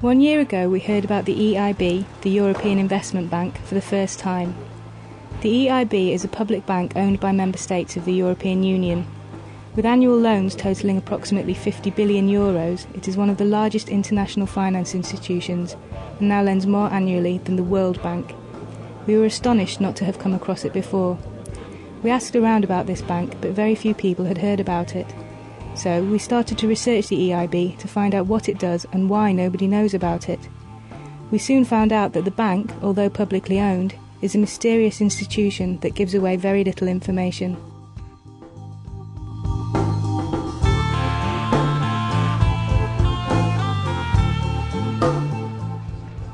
1 year ago we heard about the EIB, the European Investment Bank, for the first time. The EIB is a public bank owned by member states of the European Union. With annual loans totalling approximately €50 billion, it is one of the largest international finance institutions and now lends more annually than the World Bank. We were astonished not to have come across it before. We asked around about this bank, but very few people had heard about it. So we started to research the EIB to find out what it does and why nobody knows about it. We soon found out that the bank, although publicly owned, is a mysterious institution that gives away very little information.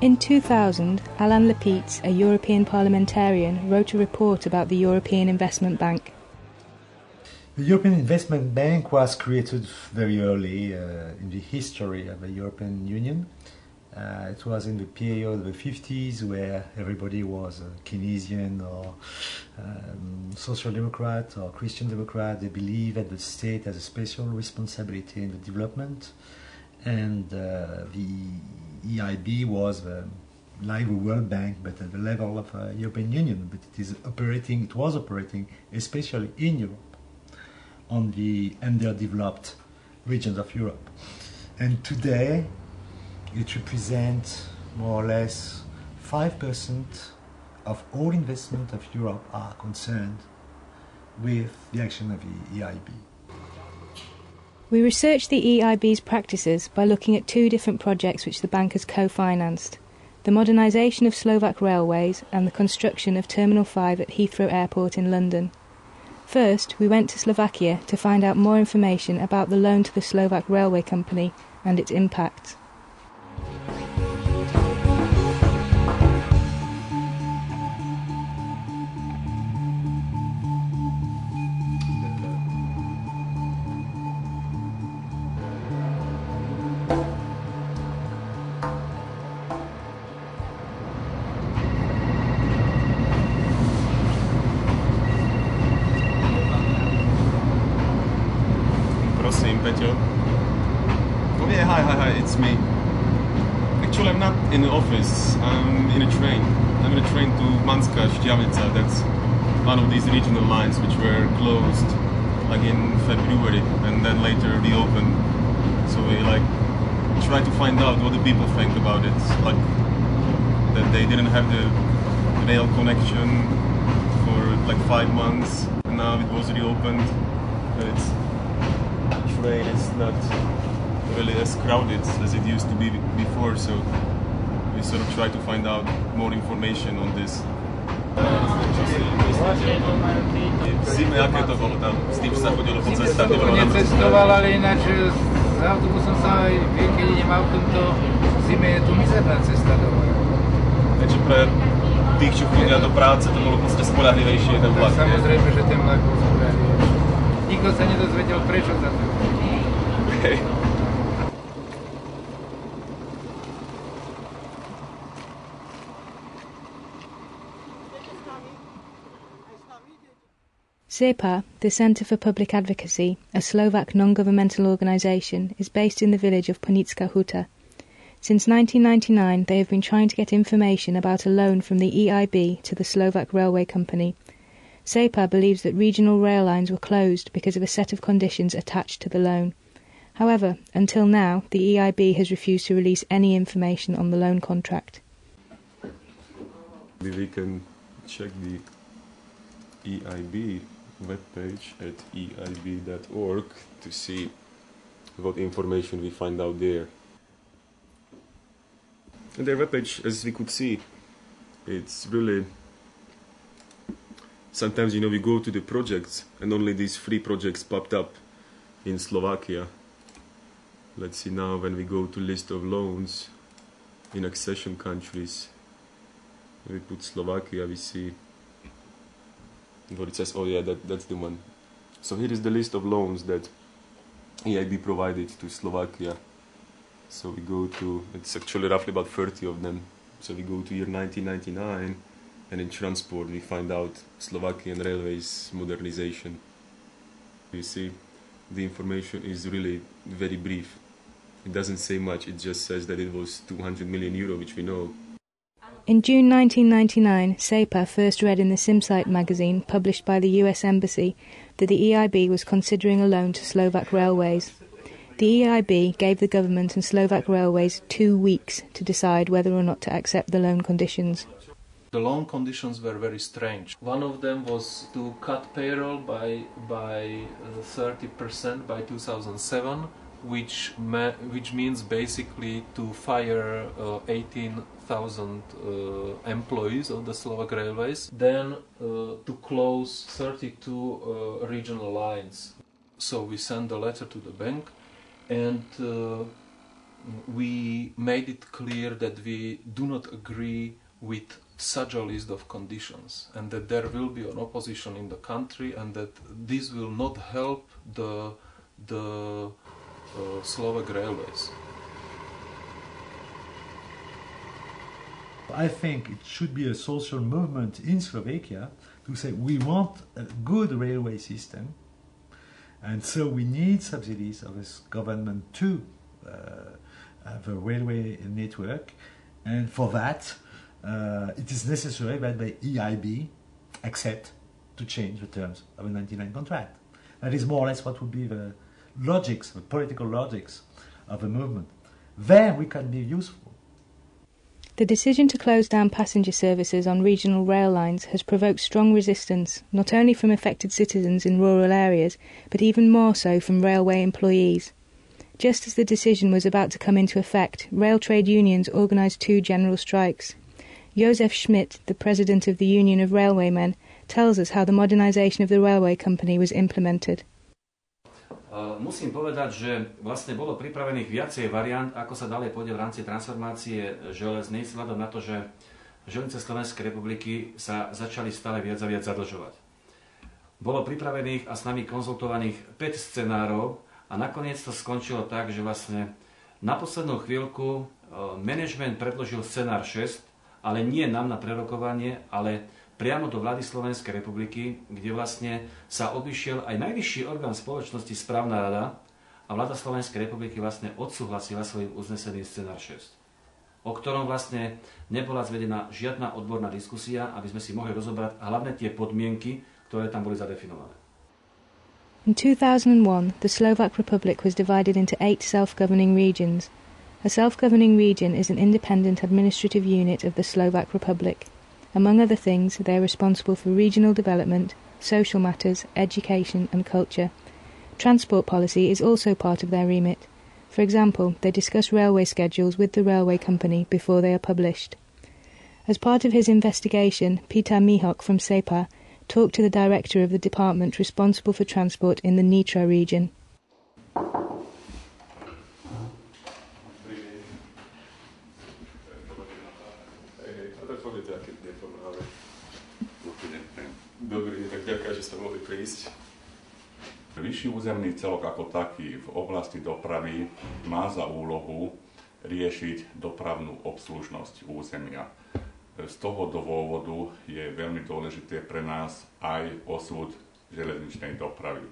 In 2000, Alain Lepitz, a European parliamentarian, wrote a report about the European Investment Bank. The European Investment Bank was created very early in the history of the European Union. It was in the period of the 50s where everybody was a Keynesian or Social Democrat or Christian Democrat. They believe that the state has a special responsibility in the development, and the EIB was like the World Bank, but at the level of the European Union. But it was operating especially in Europe, on the underdeveloped regions of Europe. And today it represents more or less 5% of all investment of Europe are concerned with the action of the EIB. We researched the EIB's practices by looking at two different projects which the bank has co-financed: the modernisation of Slovak railways and the construction of Terminal 5 at Heathrow Airport in London. First, we went to Slovakia to find out more information about the loan to the Slovak Railway Company and its impact. Prosím, Peťo. Oh yeah, hi, it's me. Actually, I'm not in the office, I'm in a train. I'm in a train to Manska, Štiavnica. That's one of these regional lines which were closed like in February and then later reopened. So we try to find out what the people think about it. Like that they didn't have the rail connection for like 5 months, and now it was reopened. Train is not really as crowded as it used to be before, so we sort of try to find out more information on this. V zime, aké to bolo tam? S tým, že sa chodilo po cestách? Necestoval, ale ináč s autobusom sa aj vie, keď idem autom, to v zime je tu mizerná cesta dole. Takže pre tých, čo chodia do práce, to bolo proste spoľahlivejšie ten vlak. Samozrejme, že ten vlak bol spoľahlivejší. Nikto sa nedozvedel, prečo za to. Okay. SEPA, the Centre for Public Advocacy, a Slovak non-governmental organisation, is based in the village of Ponická Huta. Since 1999 they have been trying to get information about a loan from the EIB to the Slovak Railway Company. SEPA believes that regional rail lines were closed because of a set of conditions attached to the loan. However, until now, the EIB has refused to release any information on the loan contract. We can check the EIB webpage at eib.org to see what information we find out there. And their webpage, as we could see, it's really... Sometimes, we go to the projects and only these 3 projects popped up in Slovakia. Let's see now, when we go to list of loans in accession countries, we put Slovakia, we see what it says. Oh yeah, that's the one. So here is the list of loans that EIB provided to Slovakia. So we go to, it's actually roughly about 30 of them. So we go to year 1999, and in transport we find out Slovakian Railways modernization. You see, the information is really very brief. It doesn't say much, it just says that it was 200 million euro, which we know. In June 1999, SEPA first read in the SimSite magazine published by the US Embassy that the EIB was considering a loan to Slovak Railways. The EIB gave the government and Slovak Railways 2 weeks to decide whether or not to accept the loan conditions. The loan conditions were very strange. One of them was to cut payroll by 30% by 2007, which means basically to fire 18,000 employees of the Slovak Railways, then to close 32 regional lines. So we sent a letter to the bank, and we made it clear that we do not agree with such a list of conditions, and that there will be an opposition in the country, and that this will not help the Slovak Railways. I think it should be a social movement in Slovakia to say we want a good railway system, and so we need subsidies of this government to have a railway network, and for that it is necessary that the EIB accept to change the terms of a 99 contract. That is more or less what would be the logics, the political logics of the movement. There we can be useful. The decision to close down passenger services on regional rail lines has provoked strong resistance, not only from affected citizens in rural areas, but even more so from railway employees. Just as the decision was about to come into effect, rail trade unions organised 2 general strikes. Josef Schmidt, the president of the Union of Railwaymen, tells us how the modernisation of the railway company was implemented. Musím povedať, že vlastne bolo pripravených viacej variant, ako sa ďalej pôjde v rámci transformácie železníc, vzhľadom na to, že železnice Slovenskej republiky sa začali stále viac a viac zadlžovať. Bolo pripravených a s nami konzultovaných 5 scenárov a nakoniec to skončilo tak, že vlastne na poslednú chvíľku manažment predložil scenár 6, ale nie nám na prerokovanie, ale priamo do vlády Slovenskej republiky, kde vlastne sa obišiel aj najvyšší orgán spoločnosti správna rada a vláda Slovenskej republiky vlastne odsúhlasila svojim uznesením scenár 6, o ktorom vlastne nebola zvedená žiadna odborná diskusia, aby sme si mohli rozobrať hlavne tie podmienky, ktoré tam boli zadefinované. In 2001, the Slovak Republic was divided into 8 self-governing regions. A self-governing region is an independent administrative unit of the Slovak Republic. Among other things, they are responsible for regional development, social matters, education and culture. Transport policy is also part of their remit. For example, they discuss railway schedules with the railway company before they are published. As part of his investigation, Peter Mihok from SEPA talked to the director of the department responsible for transport in the Nitra region. Dobrý, tak ďakujem, že ste mohli prísť. Vyšší územný celok ako taký v oblasti dopravy má za úlohu riešiť dopravnú obslužnosť územia. Z toho dôvodu je veľmi dôležité pre nás aj osud železničnej dopravy.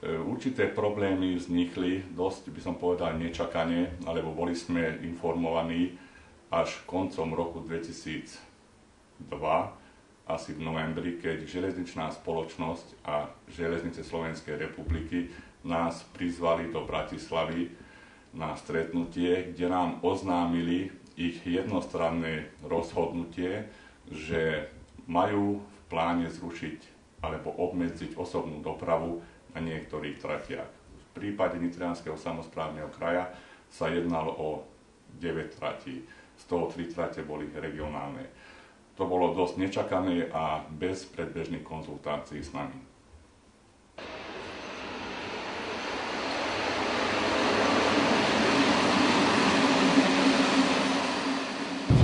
Určité problémy vznikli, dosť by som povedal nečakane, alebo boli sme informovaní až koncom roku 2002, asi v novembri, keď železničná spoločnosť a železnice Slovenskej republiky nás prizvali do Bratislavy na stretnutie, kde nám oznámili ich jednostranné rozhodnutie, že majú v pláne zrušiť alebo obmedziť osobnú dopravu na niektorých tratiach. V prípade Nitrianskeho samosprávneho kraja sa jednalo o 9 tratí, z toho 3 trate boli regionálne. To bolo dosť nečakané a bez predbežných konzultácií s nami.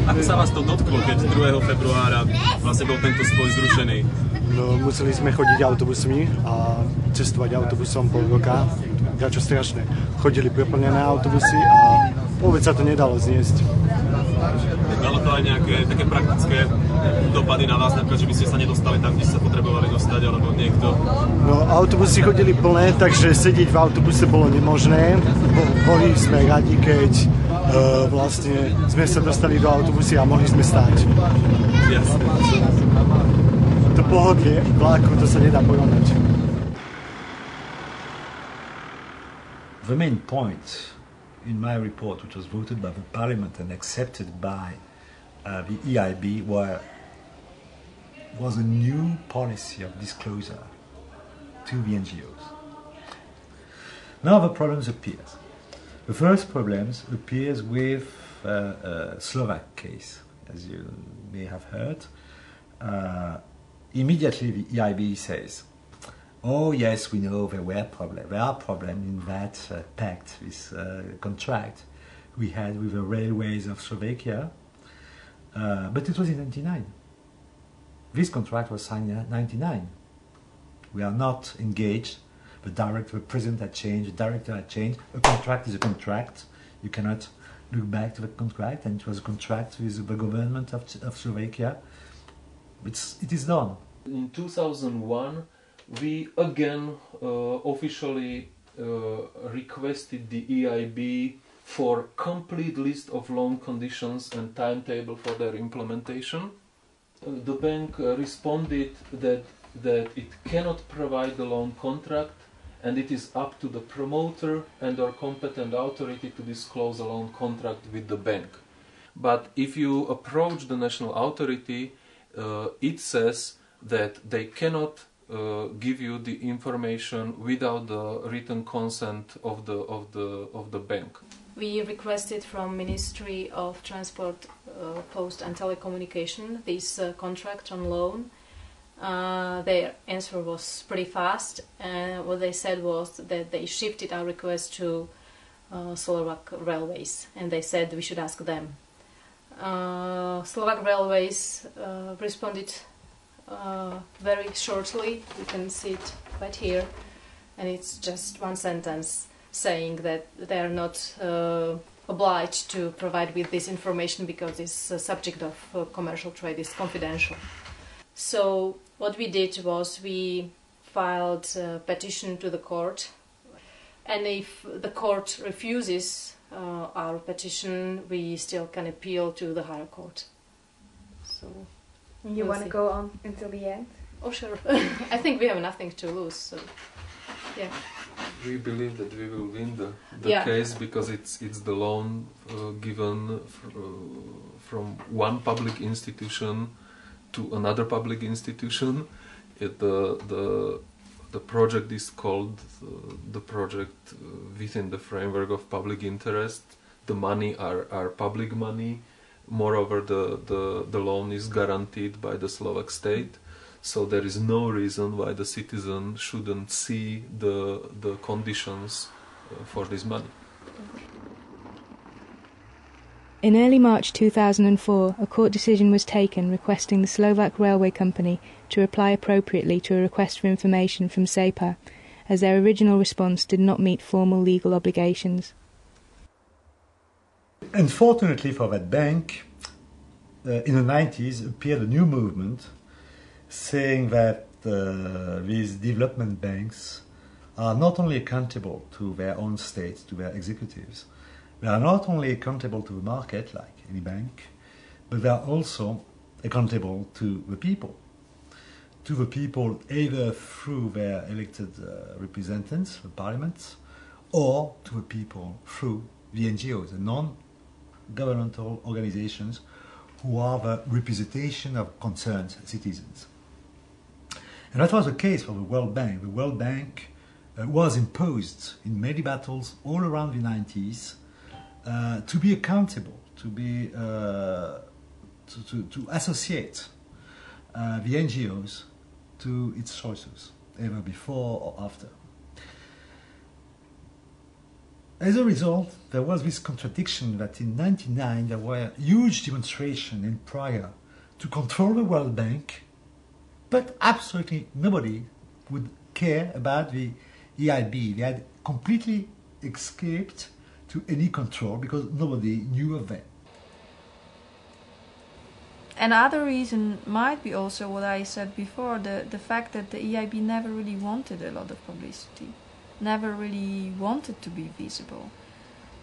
Ako sa vás to dotklo, keď 2. februára vlastne bol tento spoj zrušený? No, museli sme chodiť autobusmi a cestovať autobusom pol roka. Dačo strašné. Chodili preplnené autobusy a vôbec sa to nedalo zniesť. Malo to aj nejaké také praktické dopady na vás, napríklad, že by ste sa nedostali tam, kde sa potrebovali dostať, alebo niekto? No, autobusy chodili plné, takže sedieť v autobuse bolo nemožné. Boli sme radi, keď vlastne sme sa dostali do autobusy a mohli sme stáť. Jasne. To pohodlie vláku, to sa nedá porovnať. The main point in my report, which was voted by the Parliament and accepted by the EIB, was a new policy of disclosure to the NGOs. Now the problems appear. The first problems appears with Slovak case, as you may have heard. Immediately the EIB says, oh yes, we know there are problems in that pact, this contract we had with the railways of Slovakia, but it was in 1999. This contract was signed in 1999. We are not engaged. The president had changed, the director had changed. A contract is a contract. You cannot look back to the contract, and it was a contract with the government of Slovakia. It is done. In 2001, we again officially requested the EIB for complete list of loan conditions and timetable for their implementation. The bank responded that it cannot provide the loan contract, and it is up to the promoter and our competent authority to disclose a loan contract with the bank. But if you approach the national authority, it says that they cannot give you the information without the written consent of the bank. We requested from Ministry of Transport, Post and Telecommunication this contract on loan. Their answer was pretty fast, and what they said was that they shifted our request to Slovak Railways, and they said we should ask them. Slovak Railways responded very shortly. You can see it right here, and it's just one sentence saying that they are not obliged to provide with this information because this subject of commercial trade is confidential. So what we did was we filed a petition to the court, and if the court refuses our petition, we still can appeal to the higher court. So You want to go on until the end? Oh sure. I think we have nothing to lose. So yeah. We believe that we will win the Yeah. case because it's the loan given from one public institution to another public institution. The project is called the project within the framework of public interest. The money are public money. Moreover, the loan is guaranteed by the Slovak state, so there is no reason why the citizen shouldn't see the conditions for this money. In early March 2004, a court decision was taken requesting the Slovak Railway Company to reply appropriately to a request for information from SEPA, as their original response did not meet formal legal obligations. Unfortunately for that bank, in the 90s appeared a new movement saying that these development banks are not only accountable to their own states, to their executives, they are not only accountable to the market like any bank, but they are also accountable to the people either through their elected representatives, the parliaments, or to the people through the NGOs, the non-governmental organizations who are the representation of concerned citizens. And that was the case for the World Bank. The World Bank was imposed in many battles all around the 90s to be accountable, to be to associate the NGOs to its choices, either before or after. As a result, there was this contradiction that in 1999 there were huge demonstrations in Prague to control the World Bank, but absolutely nobody would care about the EIB. They had completely escaped to any control because nobody knew of them. Another reason might be also what I said before, the fact that the EIB never really wanted a lot of publicity, never really wanted to be visible.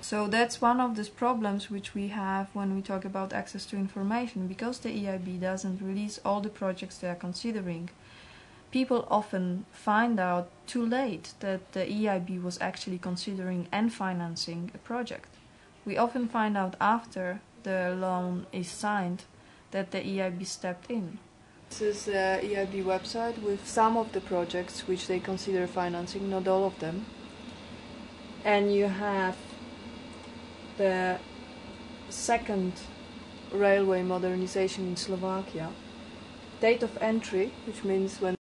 So that's one of the problems which we have when we talk about access to information. Because the EIB doesn't release all the projects they are considering, people often find out too late that the EIB was actually considering and financing a project. We often find out after the loan is signed that the EIB stepped in. This is the EIB website with some of the projects which they consider financing, not all of them. And you have the second railway modernization in Slovakia. Date of entry, which means when